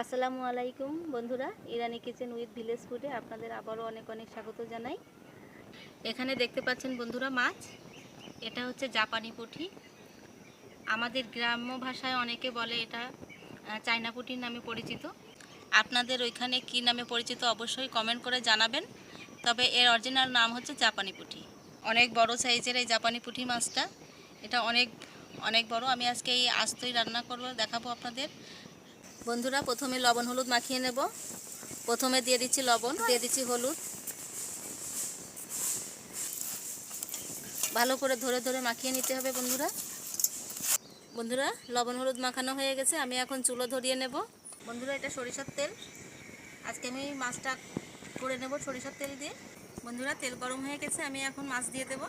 আসসালামু আলাইকুম বন্ধুরা, ইরানি কিচেন উইথ ভিলেজ ফুডে আপনাদের আবারও অনেক অনেক স্বাগত জানাই। এখানে দেখতে পাচ্ছেন বন্ধুরা মাছ, এটা হচ্ছে জাপানি পুঁটি। আমাদের গ্রাম্য ভাষায় অনেকে বলে এটা চায়না পুঁটির নামে পরিচিত। আপনাদের ওইখানে কি নামে পরিচিত অবশ্যই কমেন্ট করে জানাবেন। তবে এর অরিজিনাল নাম হচ্ছে জাপানি পুঁটি। অনেক বড় সাইজের এই জাপানি পুঁটি মাছটা, এটা অনেক অনেক বড়। আমি আজকে এই আস্তই রান্না করব, দেখাবো আপনাদের। বন্ধুরা, প্রথমে লবণ হলুদ মাখিয়ে নেব। প্রথমে দিয়ে দিচ্ছি লবণ, দিয়ে দিচ্ছি হলুদ। ভালো করে ধরে ধরে মাখিয়ে নিতে হবে বন্ধুরা। বন্ধুরা, লবণ হলুদ মাখানো হয়ে গেছে, আমি এখন চুলো ধরিয়ে নেব। বন্ধুরা, এটা সরিষার তেল। আজকে আমি মাছটা করে নেব সরিষার তেল দিয়ে। বন্ধুরা, তেল গরম হয়ে গেছে, আমি এখন মাছ দিয়ে দেব।